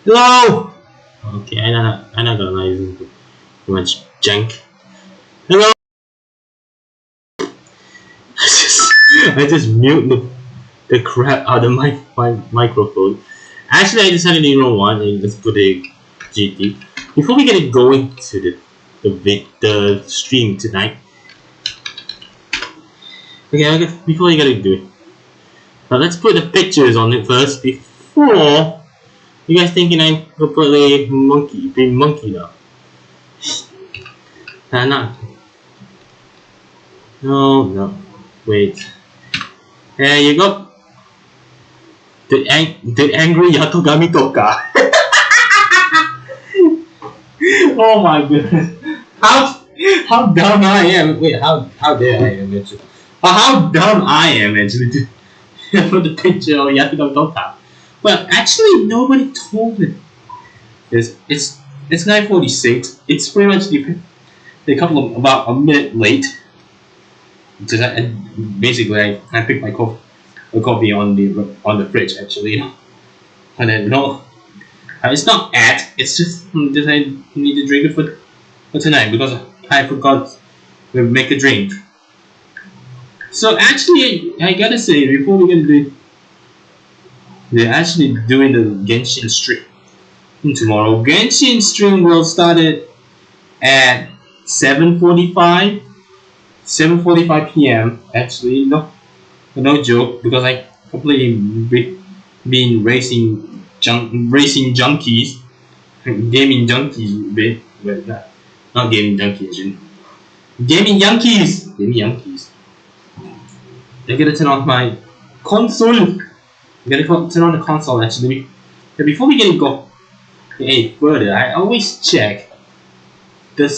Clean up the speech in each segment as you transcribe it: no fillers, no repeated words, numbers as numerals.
Hello! Okay, I'm not gonna lie, this is too much junk. Hello! I just mute the crap out of my microphone. Actually, I decided to roll one and let's put a GT. Before we get it going to the stream tonight. Okay, before we get it do it. Now let's put the pictures on it first before you guys thinking I'm completely being monkey now. Not. No. Wait. There you go. The angry Yatogami Toka. Oh my goodness. How dumb I am. Wait, how dare I am actually. How dumb I am actually to put the picture of Yatogami Toka. Well, actually nobody told me. It's 9:46. It's pretty much about a minute late. Because basically I picked my coffee on the fridge actually, and then it's not it's just I need to drink it for tonight because I forgot to make a drink. So actually I gotta say before we're gonna do, they're actually doing the Genshin stream tomorrow. Genshin stream will start at 7:45 p.m. Actually, no joke, because I completely been racing junkies, gaming junkies a bit, but not gaming junkies, gaming Yankees. I gotta turn off my console. I gotta turn on the console actually. But before we get go any further, I always check the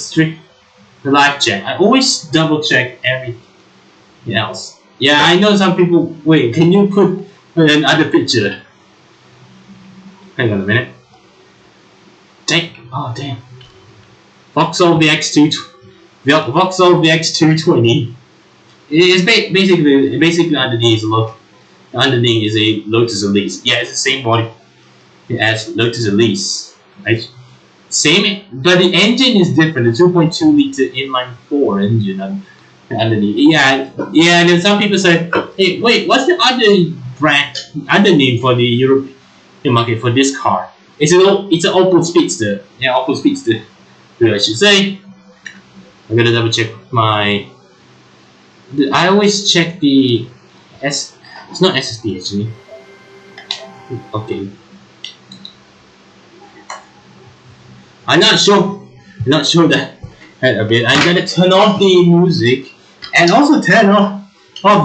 live chat. I always double check everything else. Yeah, I know some people. Wait, can you put another picture? Hang on a minute. Damn. Vauxhall VX220. It's basically underneath is a Lotus Elise. Yeah, it's the same body as Lotus Elise. Right? Same, but the engine is different. The 2.2 liter inline-4 engine underneath. Yeah. And then some people say, "Hey, wait, what's the other name for the European market for this car?" It's an Opel Speedster. Yeah, Opel Speedster. I should say. I'm gonna double check I always check the It's not SSD actually. Okay. I'm not sure that a bit. I gotta turn off the music and also turn off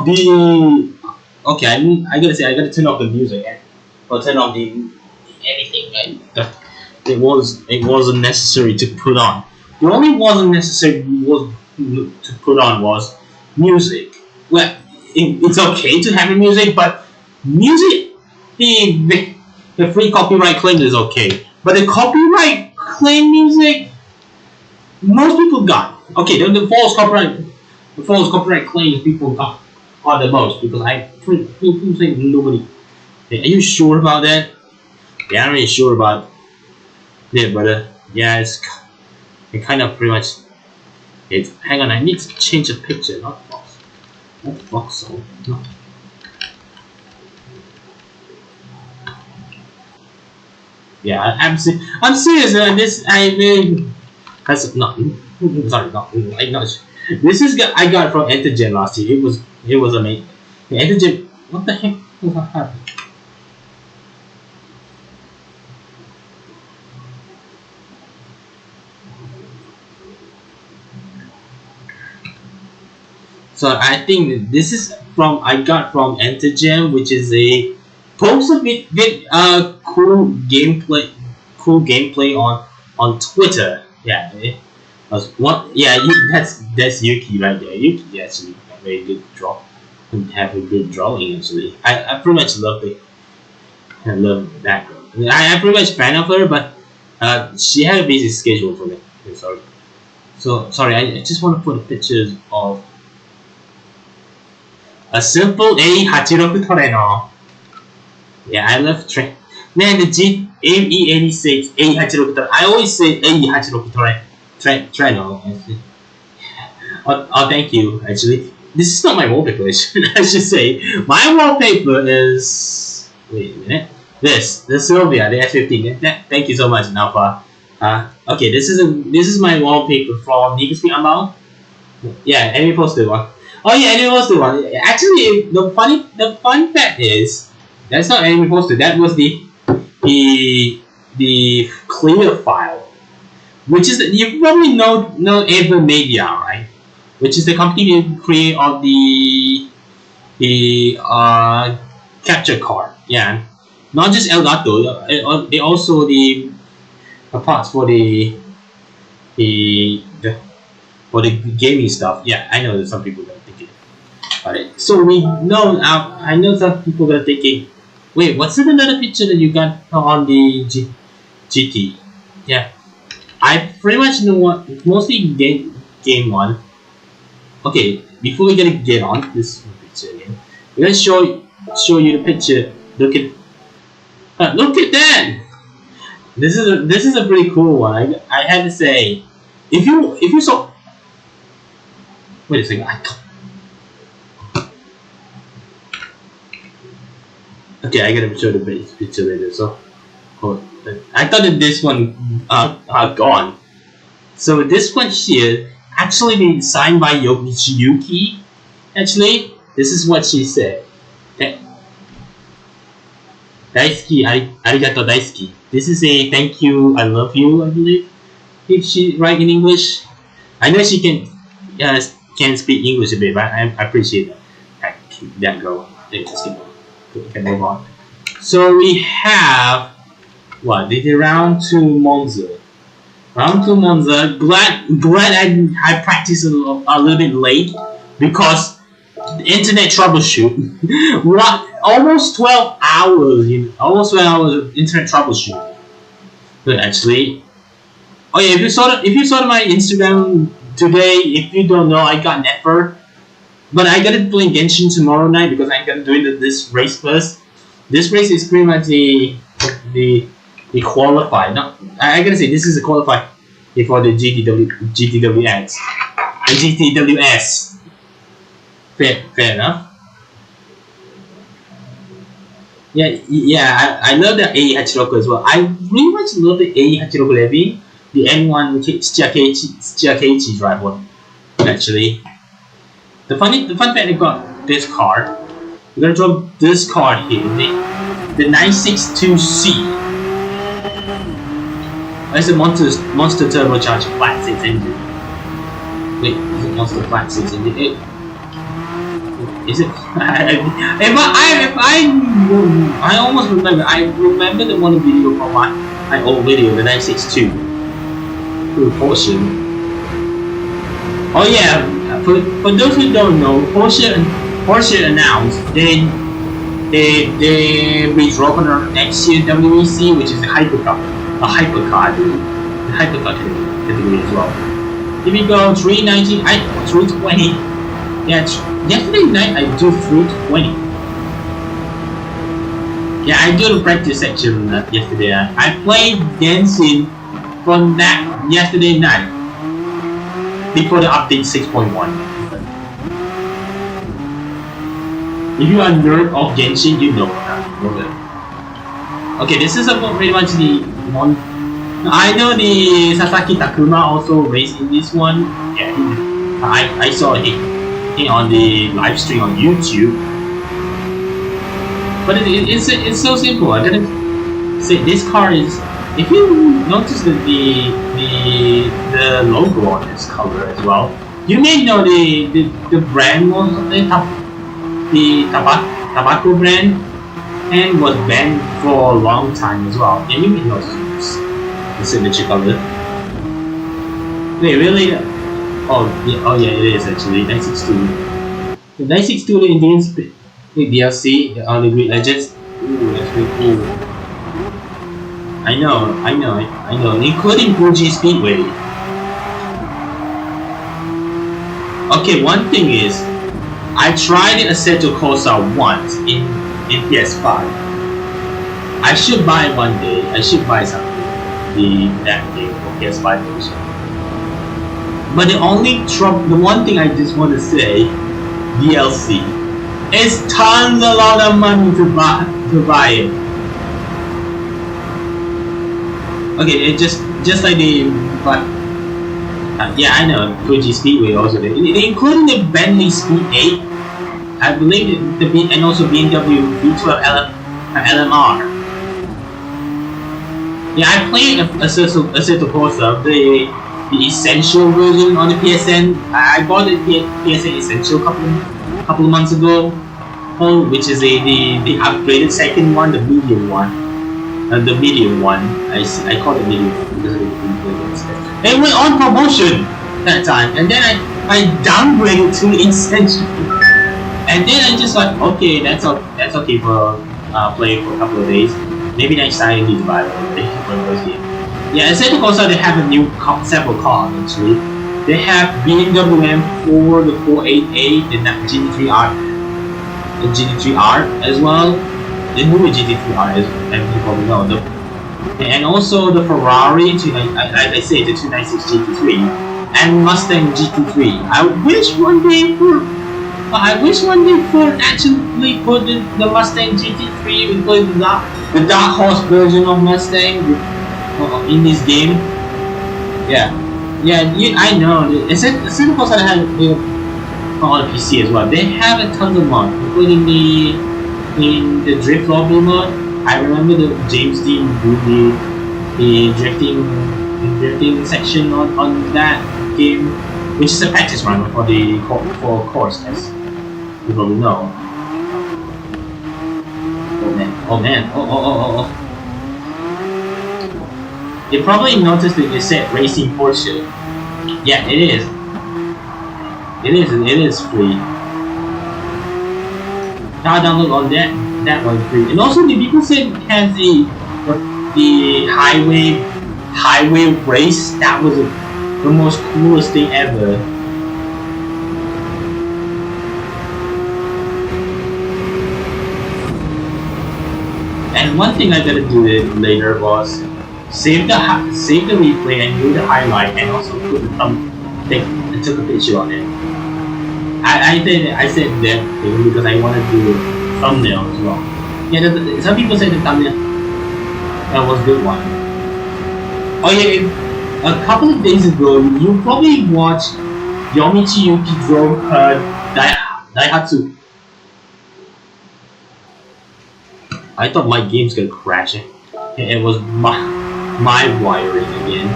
the. Okay, I gotta turn off the music or turn off the anything. It wasn't necessary to put on. The only wasn't necessary to put on was music. Well, it's okay to have music, but music the free copyright claim is okay, but the copyright claim music most people got. Okay, the false copyright claims people got are the most, because I think nobody. Are you sure about that? Yeah, I'm really sure about it, but yeah, it kind of pretty much. Hang on, I need to change the picture, not Vauxhall. No. Yeah, I'm serious. That's not. Sorry, not. This is I got from Entergen last year. It was amazing. Entergen. What the heck? What happened? So I think this is I got from Entergen, which is a post a bit cool gameplay on Twitter. Yeah, that's Yuki right there. Yuki actually have a very good have a good drawing actually. I pretty much love it. I love that girl. I'm pretty much fan of her, but she had a busy schedule for me. I'm sorry. So sorry. I just want to put pictures of a simple A86 Torino. Yeah, I love Man, the AE86 A86 I always say A86 Treno. Oh, thank you. Actually, this is not my wallpaper. I should say my wallpaper is. Wait a minute. The Sylvia, the S15. Thank you so much, Alpha. Okay, this is my wallpaper from Need for Speed Unbound. Yeah, enemy posted one. Oh yeah, enemy posted one. Actually, the fun fact is that's not enemy posted. That was the clear file, which is you probably know Media, right? Which is the company that create of the capture card. Yeah, not just Elgato. They also the parts for the for the gaming stuff. Yeah, I know that some people are thinking. Alright, so we know now. I know some people are thinking, wait, what's another picture that you got on the GT? Yeah, I pretty much know what mostly game one. Okay, before we get on this picture again, we're gonna show you the picture. Look at that. This is a pretty cool one. I had to say, if you saw. Wait a second. Okay, I gotta show the base picture later. So, I thought that this one gone. So this one here actually been signed by Yuki. Actually, this is what she said. Daisuki, arigato daisuki. This is a thank you, I love you, I believe. If she write in English, I know she can speak English a bit, but I appreciate that. I keep that go. Let's keep on. We can move on. So we have what? They did round to Monza. Round to Monza. Glad I practiced a little bit late because the internet troubleshoot. What? Almost 12 hours. Almost 12 hours of internet troubleshoot. But actually, oh yeah, if you saw my Instagram today, if you don't know, I got Nefer. But I gotta play Genshin tomorrow night because I'm gonna do this race first. This race is pretty much the qualified. No, I gotta say this is a qualified before the GTWS and GTWS. Fair enough. Yeah. I love the A Hachiroko as well. I pretty much love the A Hachiroko Levy, the N1 Tsuchakeichi drive one. Actually. The fun fact I got this card. We're gonna drop this card here, the 962C. It's a monster turbocharged flat 6 engine. Wait, is it monster flat 6 engine? Is it? I almost remember. I remember the one video from my old video, the 962. Porsche. Oh yeah. For those who don't know, Porsche announced they withdraw from the next year WEC, which is the hypercar category as well. Here we go, 390, 320. Yeah, yesterday night I do 320. Yeah, I do the practice section yesterday. I played Genshin from that yesterday night. Before the update 6.1. If you are a nerd of Genshin, you know that. Okay, this is about pretty much the one. I know the Sasaki Takuma also raced in this one. Yeah, I saw it on the live stream on YouTube. But it's so simple. I gotta say this car is. If you notice the logo on this cover as well, you may know the brand was the tobacco brand and was banned for a long time as well. Yeah, you may notice the signature color. Wait, really? Oh yeah, it is actually 962. The 962 Indian DLC, the Only Great Legends. Ooh, that's really cool. I know, including Fuji Speedway. Okay, one thing is, I tried Assetto Corsa once in PS5. I I should buy it one day. I should buy something. That game for PS5 version. But the one thing I just want to say, DLC, it's a lot of money to buy it. Okay, it just like but yeah, I know Fuji Speedway also did. Including the Bentley Speed 8, I believe and also BMW V12 LMR. Yeah, I played Assetto Corsa, the Essential version on the PSN. I bought the PSN Essential couple of months ago, which is the upgraded second one, the medium one. The medium one, I call it medium because of the it went on promotion that time, and then I downgraded to Essential, and then I just like, okay, that's okay for playing for a couple of days. Maybe next time I need to buy one of those games. Yeah, instead of also they have a new several cars actually. They have BMW M4, the 488, the GT3R, the GT3R as well. The new GT3R is, and you probably know, and also the Ferrari, I say the 296 GT3, and Mustang GT3. I wish one day Ford actually put the Mustang GT3 and put the dark horse version of Mustang in this game. Yeah, I know. It's of course I have on the PC as well. They have a ton of mods, including in the drift lobby mode. I remember the James Dean do the drifting section on that game, which is a practice run for course test. You probably know. Oh man. Oh. You probably noticed that it said Racing Porsche. Yeah, it is. It is free. Now download on that one free. And also the people said it has the highway race. That was the most coolest thing ever. And one thing I gotta do later was save the replay and do the highlight, and also put the took a picture on it. I said that because I want to do a thumbnail as well. Yeah, some people say the thumbnail that was a good one. Oh yeah, a couple of days ago you probably watched Yomichi Yuki drove her Daihatsu. I thought my game's gonna crash. It was my wiring again.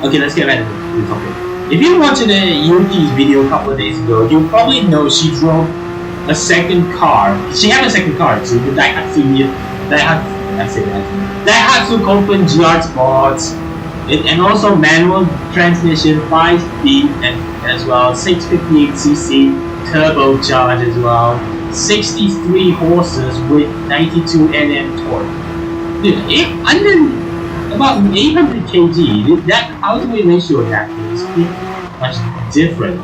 Okay, let's get back to the topic. If you watched Yuki's video a couple of days ago, you probably know she drove a second car. She had a second car too, the Daihatsu Koppen GR Sports, and also manual transmission, 5-speed, and as well 658cc turbocharged as well, 63 horses with 92 Nm torque. Dude, under about 800 kg. That power to weight ratio of that is much different.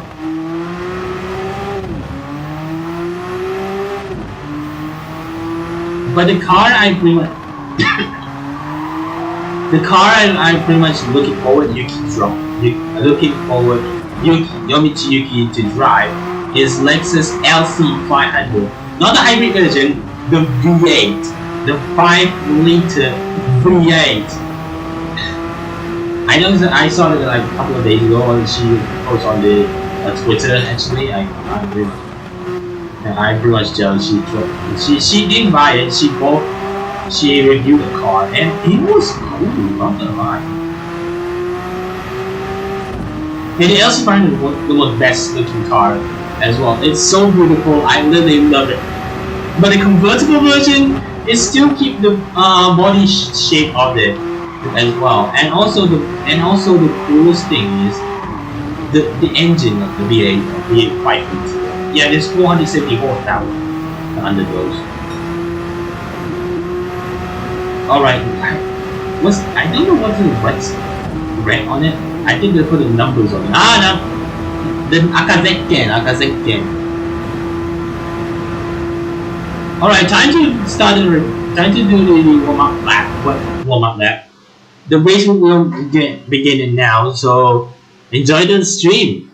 But the car I'm pretty much looking forward Yomichi Yuki to drive is Lexus LC 500. Not the hybrid version, the V8, the 5-liter V8. I know that I saw it like a couple of days ago, and she posted on the Twitter. Actually, I'm pretty much jealous. She didn't buy it. She reviewed the car, and it was cool. Not gonna lie. And the LC500 was the most best looking car as well. It's so beautiful. I literally love it. But the convertible version, it still keep the body shape of it as well. And also the coolest thing is the engine of the V8 5-liter. Yeah, there's 470 horsepower under those. Alright, I don't know what's the red on it. I think they put the numbers on it. No, the Akazekken. Alright, time to start Time to do the warm up lap. What warm up lap? The race will get beginning now, so enjoy the stream.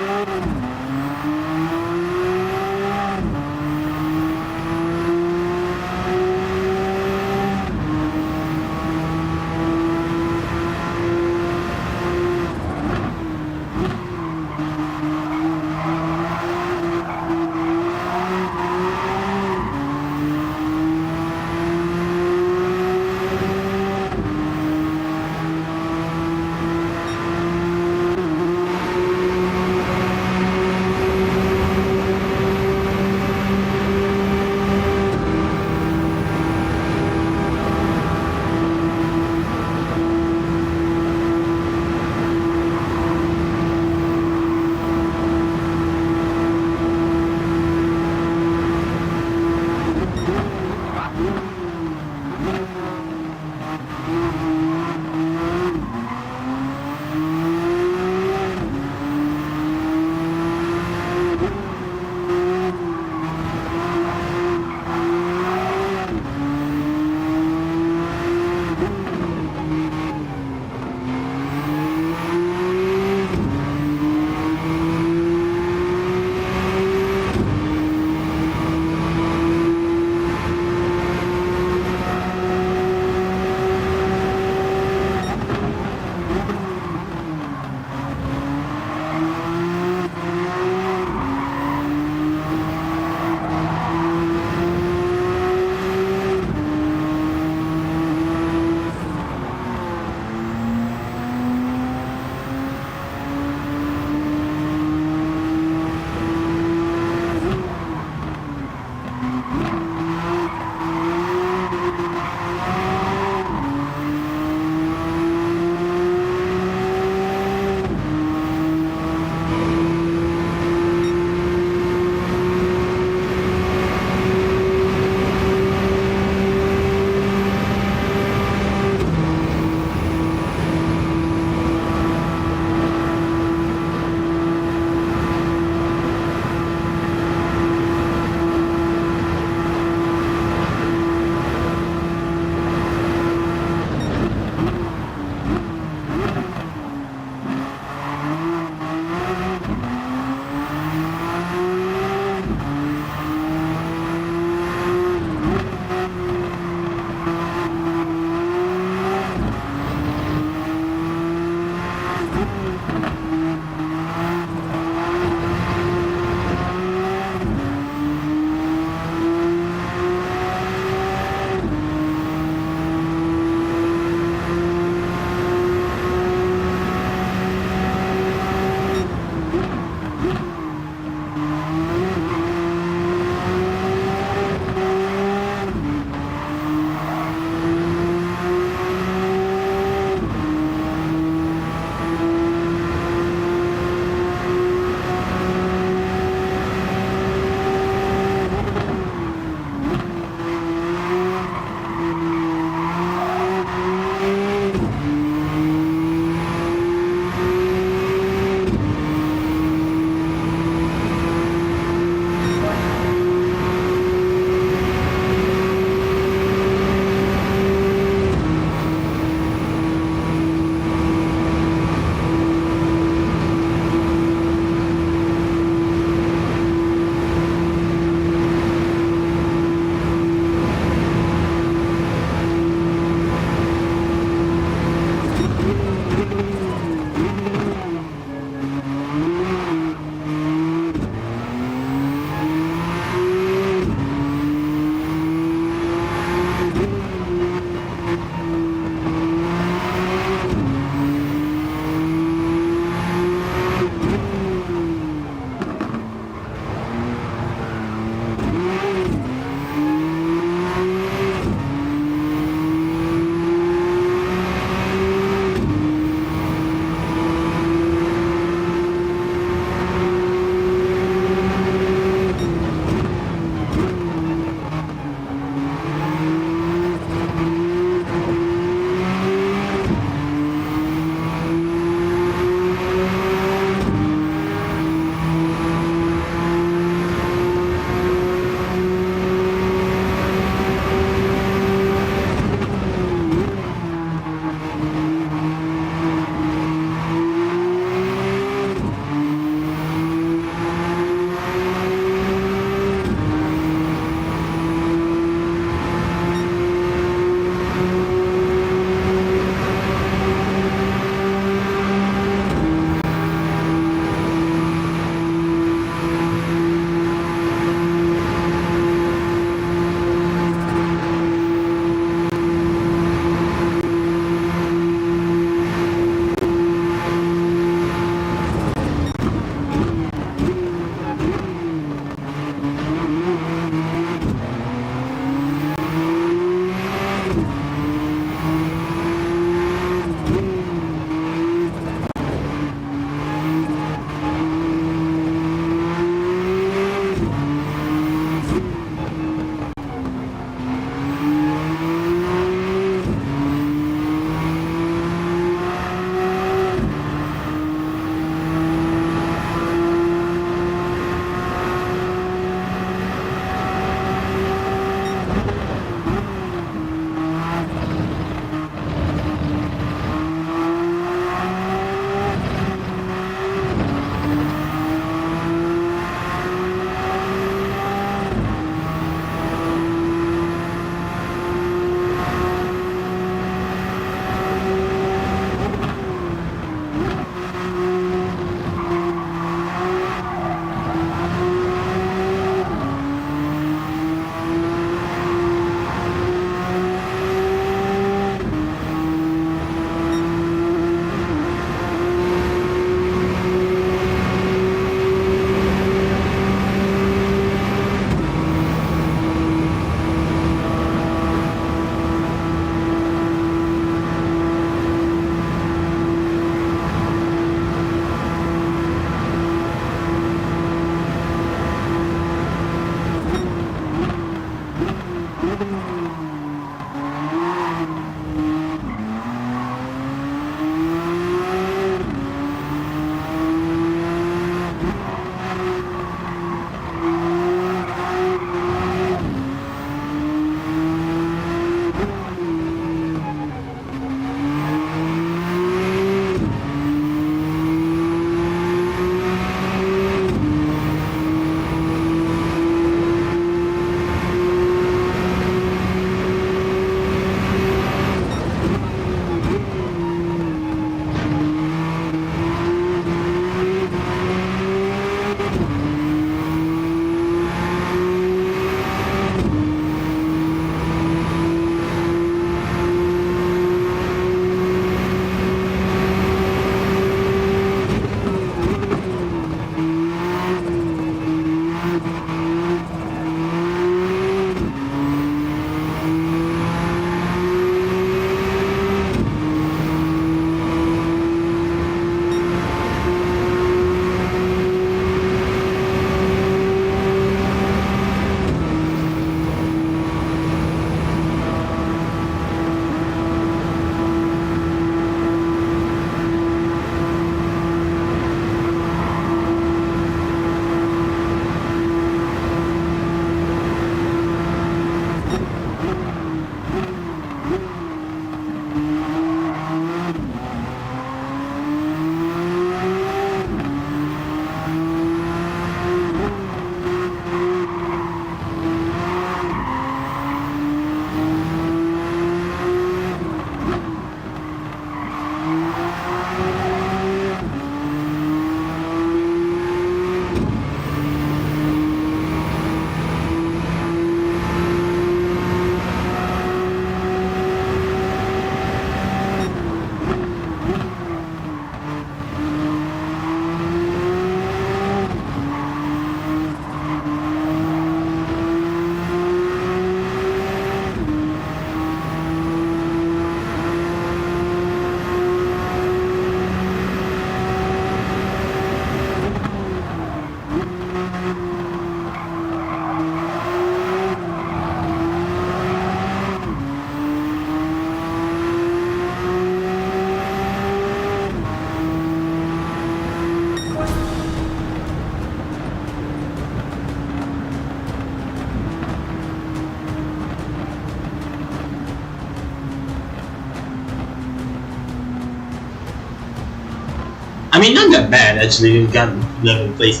I mean, not that bad actually. We got 11th place.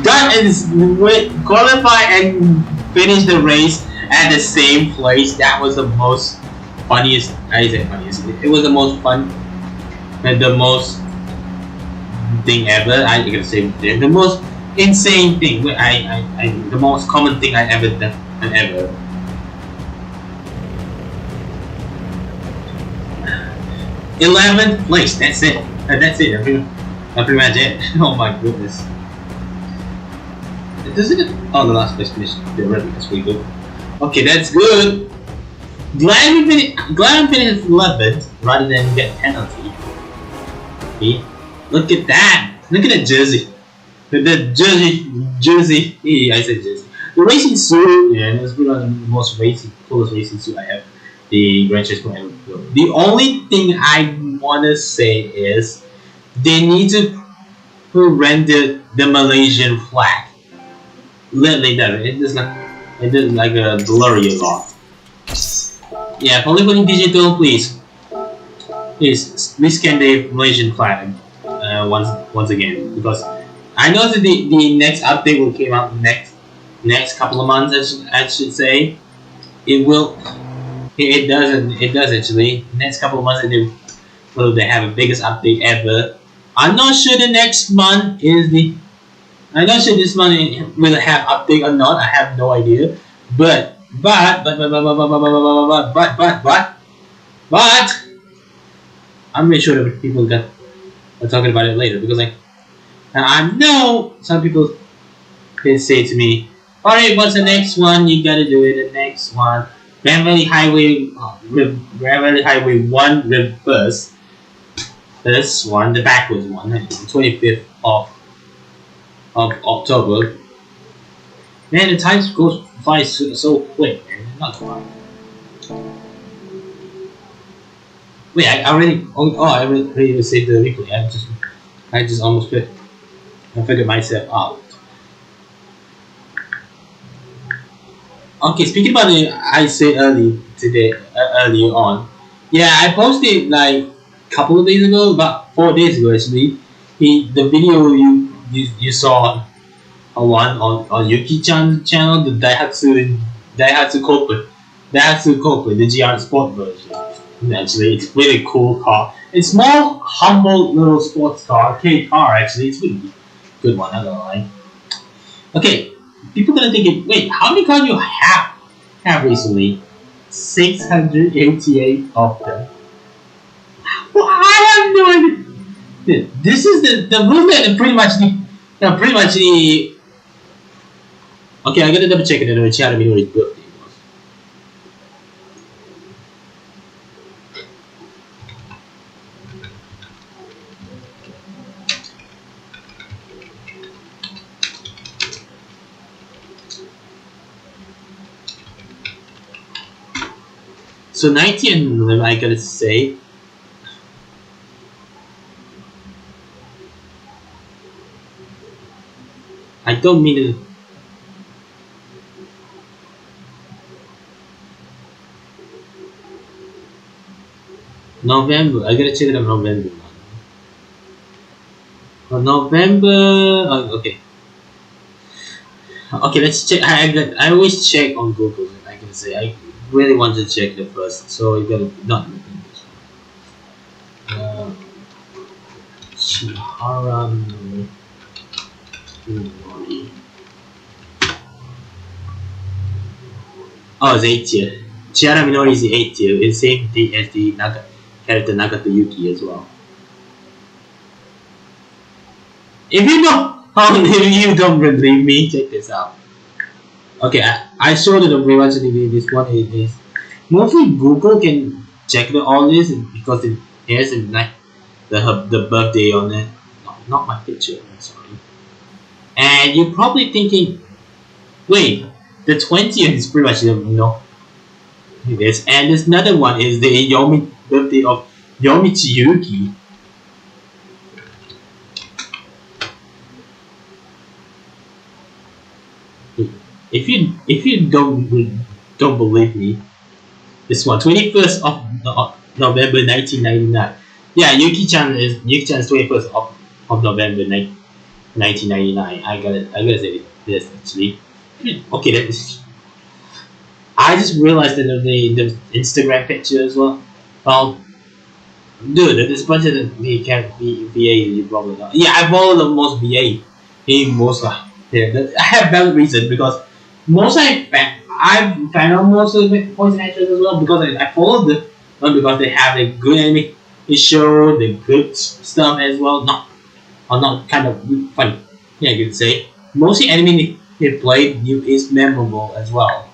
Got is qualify and finish the race at the same place. That was the most funniest. I say funniest. It was the most fun and the most thing ever. I can say the most insane thing. The most common thing I ever done. Ever. 11th place. That's it. That's it. That's pretty much it. Oh my goodness. Doesn't it? Oh, the last place finished already. That's pretty good. Okay, that's good. Glad we finished 11th rather than get penalty. See? Look at that. Look at the jersey. The jersey. Yeah, I said jersey. The racing suit. Yeah, it was one of the most coolest racing suit I have. The Gran Turismo ever built. The only thing I wanna say is they need to render the Malaysian flag. Lately, that it is like a blurry a lot. Yeah, only putting digital, please. Please scan the Malaysian flag once again, because I know that the next update will come out next couple of months. I should say it will. It does actually. Next couple of months they have the biggest update ever. I'm not sure the next month is the. I'm not sure this month will have update or not. I have no idea. But I'm pretty sure that people are talking about it later, because I know some people can say to me, "Alright, what's the next one? You gotta do it. The next one, Grand Valley Highway 1 reverse. This one, the backwards one, 25th of October. Man, the time goes by so quick, man. Not fun. Wait, I already saved the replay. I just almost figured myself out. Okay, speaking about it, I said earlier on. Yeah, I posted like a couple of days ago, about 4 days ago actually. The video you saw one on Yuki-chan's channel, the Daihatsu Copa, the GR Sport version. Actually, it's really cool car. It's more humble little sports car, arcade car. Actually, it's really good one. I'm not gonna lie. Okay, people gonna think, wait, how many cars you have recently? 688 of them. Well, I have no idea. This is the movement and pretty much the. Okay, I gotta double check it. I know Chad Minori's birthday was. So 90 and 11, I gotta say. I don't mean to. November. I gotta check it on November. November. Okay. Okay, let's check. I always check on Google. I can say I really want to check it first. So you gotta not. Chihara Minori. Oh, it's 8th tier. Chihara Minori is the 8th tier. It's the same thing as the character Nagato Yuki as well. If you don't believe me, check this out. Okay, I showed it pretty much in the video. This one is mostly Google can check all this because it has the birthday on it. No, not my picture. I'm sorry. And you're probably thinking, wait, the 20th is pretty much this, and this another one is the birthday of Yomichi Yuki. If you don't believe me, this one, 21st of November 1999. Yeah, Yuki-chan is 21st of November 1999. I gotta say this actually. Okay, that is. I just realized that the Instagram picture as well. Well, dude, there's a bunch of the VA you probably know. Yeah, I follow the most VA. In most I have valid reason because most I've found out most of the voice actors as well because I follow them because they have a good anime show, the good stuff as well. Not kind of funny. Yeah, you could say mostly anime they played is memorable as well.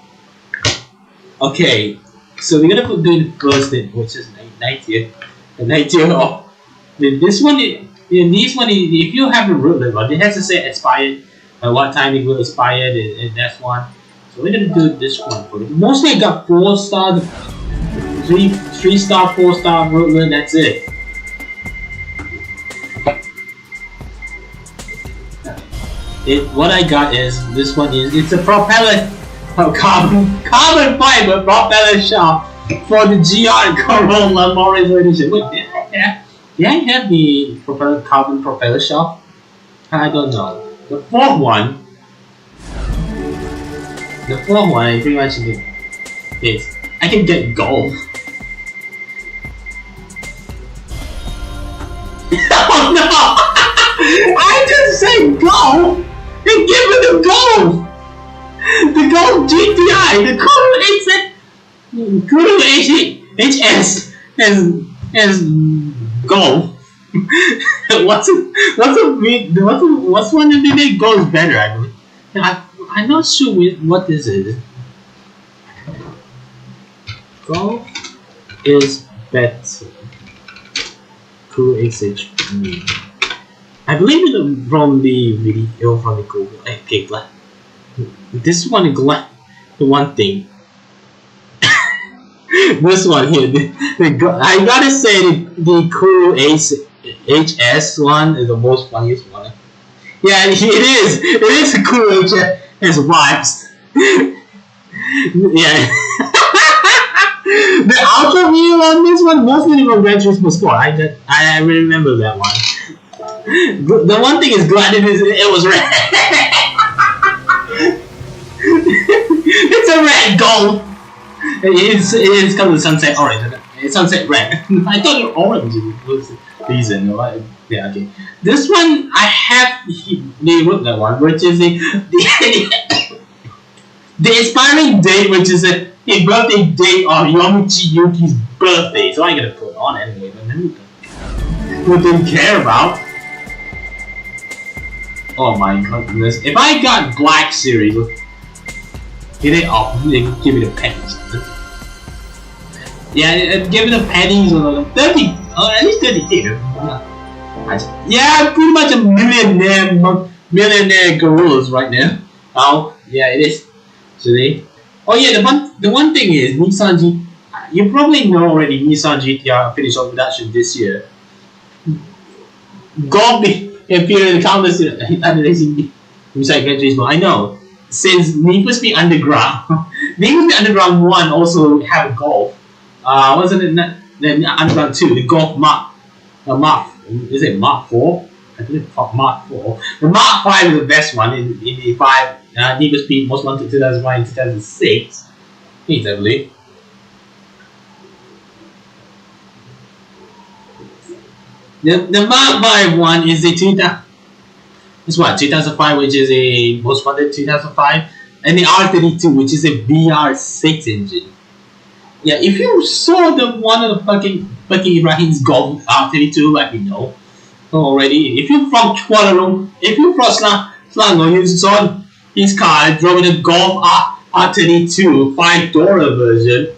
Okay, so we're gonna do the first thing, which is 90th. The 90th of this one. This one, if you have a root level, it has to say expired. What time it will expire, and that's one. So we're gonna do this one for it. Mostly I got 4 star, 3 star, 4 star root level. That's it. What I got is this one is it's a propeller. Carbon fiber propeller shaft for the GR Corolla Morris edition. Wait, did I have the carbon propeller shaft? I don't know. The fourth one, I pretty much is I can get gold. Oh no! I just said gold and give me the gold. The gold GTI, the Kuru HS has gold. What's one of the gold better? I believe. I'm not sure what this is. Gold is better. Kuru XH. I believe it from the video from the Google. Okay, this one is the one thing. This one here, I gotta say the Kuru HS one is the most funniest one. Yeah, it is. It is a Kuru HS vibes. Yeah. The ultra view on this one mostly from Gran Turismo Sport. I remember that one. The one thing is glad it was red. It's a red gold. It's called the sunset orange. It's sunset red. I thought the orange was the reason. Yeah, okay. This one I have the that one, which is the expiring date, which is the birthday date of Yomichi Yuki's birthday. So I'm gonna put on anyway, but who didn't care about. Oh my goodness! If I got Black Series, get it off. They give me the pennies. Yeah, give me the pennies or 30, at least 30k. Yeah, pretty much a millionaire gorillas right now. Oh, yeah, it is. Today. Oh yeah, the one thing is Nissan G. You probably know already. Nissan GTR finished off production this year. God appeared in the countless other racing inside Gran Turismo. I know. Since Need for Speed Underground, Need for Speed Underground 1 also have a Golf. Wasn't it? Then Underground 2, the Golf Mark. Is it Mark 4? I believe Mark 4. The Mark 5 is the best one in the 5 Need for Speed Most Wanted 2001 and 2006. I believe. The Mark 5 one is the 2005, which is a Most Wanted 2005, and the R32, which is a VR6 engine. Yeah, if you saw the one of the fucking Ibrahim's Golf R32, let me know already. If you're from Kuala Lumpur, if you're from Selangor, you saw his car drove in a Golf R32 $5 version.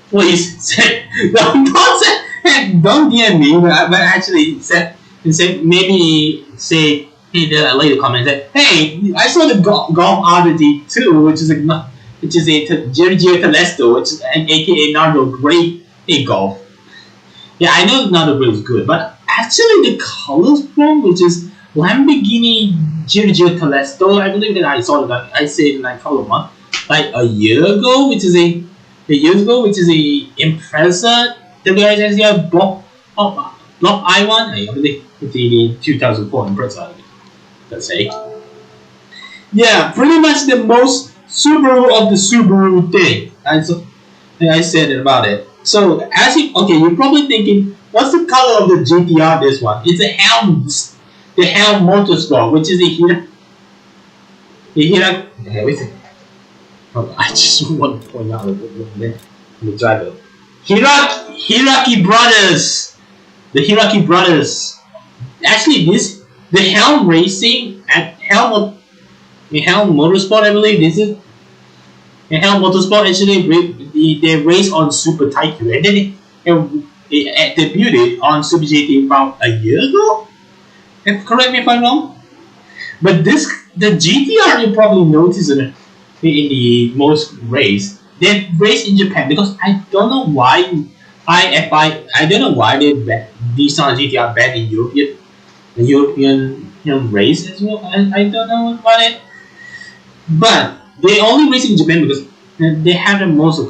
Please don't DM me, but actually maybe say in the later comment that hey, I saw the Golf R32, which is a Giorgio Telesto, which is an aka Nardo Great Golf. Yeah, I know Nardo Great is good, but actually the colors from which is Lamborghini Giorgio Telesto, I believe that I saw that I said like color one like a year ago, which is a Impreza WRX Block I1, I believe the 2004 Impreza, let's say. Yeah, pretty much the most Subaru of the Subaru thing. And so I said about it. So as you okay, you're probably thinking, what's the color of the GTR? This one, it's a helm, the helm motorsport, which is Okay, wait a second. Oh, I just want to point out the driver. Hiraki Brothers. The Hiraki Brothers. Actually, the Helm Racing at Helm Motorsport, I believe this is. In Helm Motorsport, actually, they race on Super Tycoon, and then it debuted on Super GT about a year ago. Correct me if I'm wrong. But the GTR, you probably noticed in the most race, they race in Japan because I don't know why I don't know why Nissan GTR banned in European race as well. I don't know about it, but they only race in Japan because they have the most.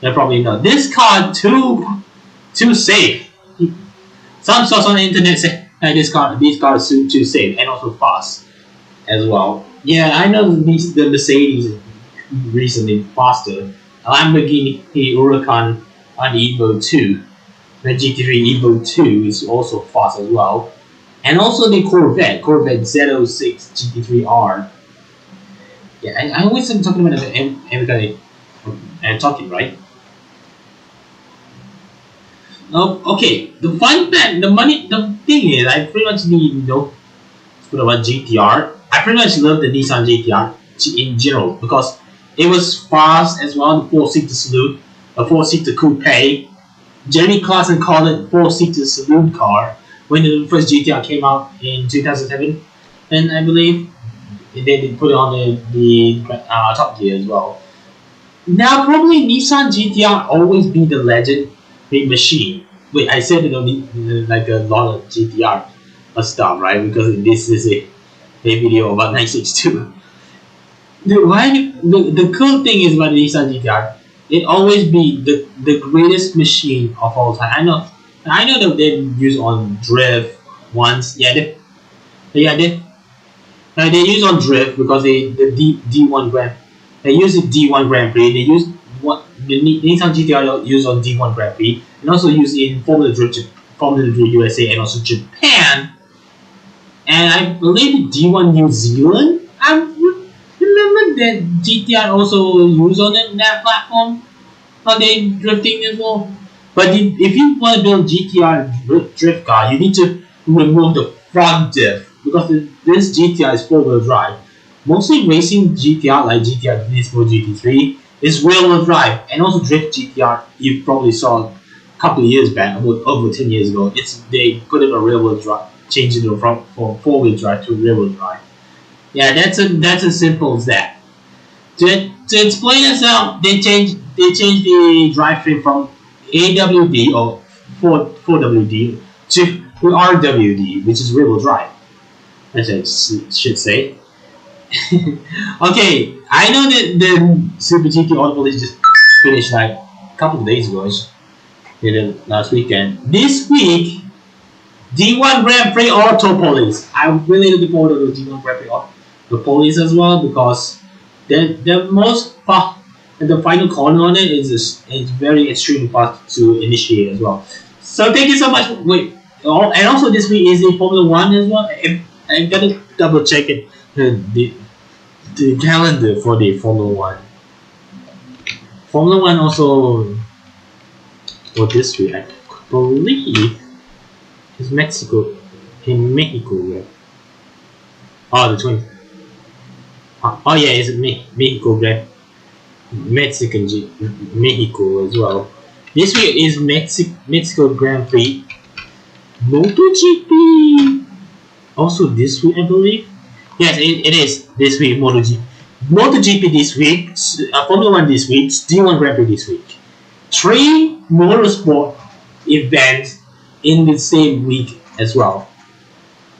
You probably know this car too safe. Some source on the internet say this car is too safe and also fast as well. Yeah, I know the Mercedes recently faster. Lamborghini Huracan and Evo 2. The GT3 Evo 2 is also fast as well. And also the Corvette Z06 GT3R. Yeah, I always am talking about everybody and talking, right? Oh, okay. The fun fact, the thing is, I pretty much need about GTR. I pretty much love the Nissan GTR in general because it was fast as well. The 4-seater saloon, a 4-seater coupe. Jeremy Clarkson called it 4-seater saloon car when the first GTR came out in 2007, and I believe they put it on the Top Gear as well. Now probably Nissan GTR always be the legend machine. Wait, I said it only like a lot of GTR stuff, right? Because this is a video about 962. The cool thing is about the Nissan GTR, it always be the greatest machine of all time. I know that they use on drift once. They use on drift because the D1 Grand. They use the D1 Grand Prix. They use the Nissan GTR use on D1 Grand Prix and also use in Formula 3 USA and also Japan. And I believe D1 New Zealand. I remember that GTR also used on that platform. Are they drifting as well? But if you want to build GTR drift car, you need to remove the front diff because this GTR is 4-wheel drive. Mostly racing GTR like GTR Turismo GT3 is rear-wheel drive, and also drift GTR you probably saw a couple of years back, over 10 years ago. They put it a rear-wheel drive, changing it from 4-wheel drive to rear-wheel drive. Yeah, that's as simple as that. To explain this out, they changed the drivetrain from AWD or 4WD to RWD, which is rear-wheel drive. As I should say. Okay, I know that the Super GT Automotive just finished like a couple of days ago. Last weekend. This week, D1 Grand Prix Autopolis. I'm really looking forward to the D1 Grand Prix Autopolis as well because the most fast and the final corner on it is very extremely fast to initiate as well. So thank you so much. Wait, and also this week is the Formula 1 as well. I'm gonna double check it. The calendar for the Formula 1. Formula 1 also for this week, I believe, is Mexico. In Mexico, yeah. Oh, the 20th. Oh yeah, it's Mexico, Mexico as well. This week is Mexico Grand Prix, MotoGP. Also this week, I believe. Yes, it is this week. MotoGP this week. Formula 1 this week. D1 Grand Prix this week. 3 motorsport events in the same week as well.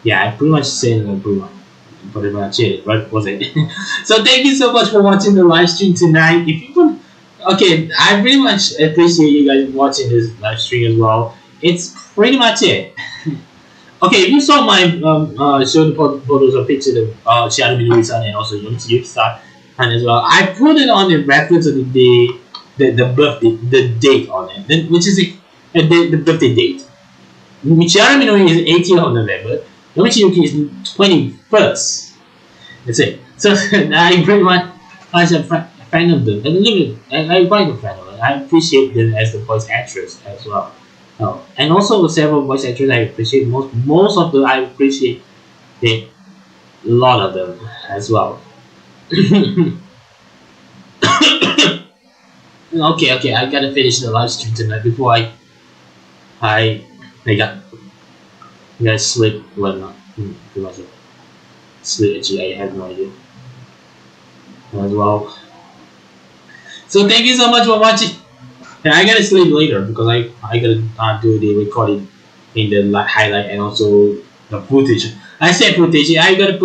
Yeah, I pretty much said pretty much it, right? Was it? So thank you so much for watching the live stream tonight. If you want, okay, I pretty much appreciate you guys watching this live stream as well. it's pretty much it. Okay, if you saw my show the photos or pictures of Xiaomi Louis-san and also Yuki-san and as well, I put it on the reference of the birthday, the date on it, which is the birthday date. Xiaomi Louis is 18th of November. Yamichi Yuki is 21st. That's it. So I pretty much as a fan of them, I quite a fan of them. I appreciate them as the voice actress as well. Oh, and also several voice actors I appreciate most of them I appreciate a lot of them as well. Okay, I gotta finish the live stream tonight before I gotta sleep. Well, not sleep. Actually, I have no idea as well. So thank you so much for watching. And I gotta sleep later because I gotta do the recording in the highlight and also the footage. I said footage. I gotta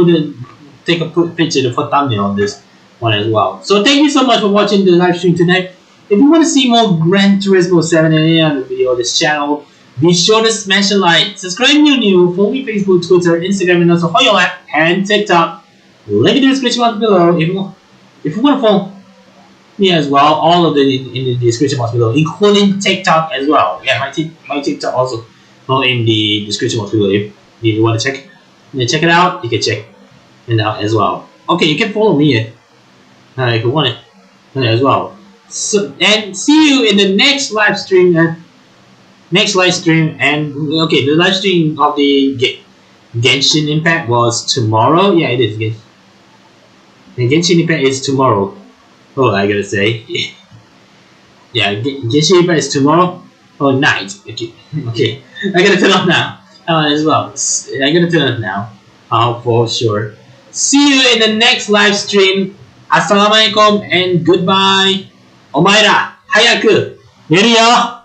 take a picture for thumbnail on this one as well. So thank you so much for watching the live stream tonight. If you want to see more Gran Turismo 7 and 8 on the video on this channel, be sure to smash a like, subscribe if you're new, follow me Facebook, Twitter, Instagram, and also Hoyo app and TikTok. Link in the description box below if you want to follow me as well. All of them in the description box below, including TikTok as well. Yeah, my TikTok also in the description box below. If you want to check it out, you can check it out as well. Okay, you can follow me if you want it as well. So and see you in the next live stream. And okay, the live stream of the Genshin Impact was tomorrow. Yeah, it is. The Genshin Impact is tomorrow. Oh, I gotta say. Yeah, Genshin Impact is tomorrow. Oh, night. Okay. I gotta turn off now. As well. I gotta turn off now. For sure. See you in the next live stream. Assalamualaikum and goodbye. Omaira, hayaku, 寝るよ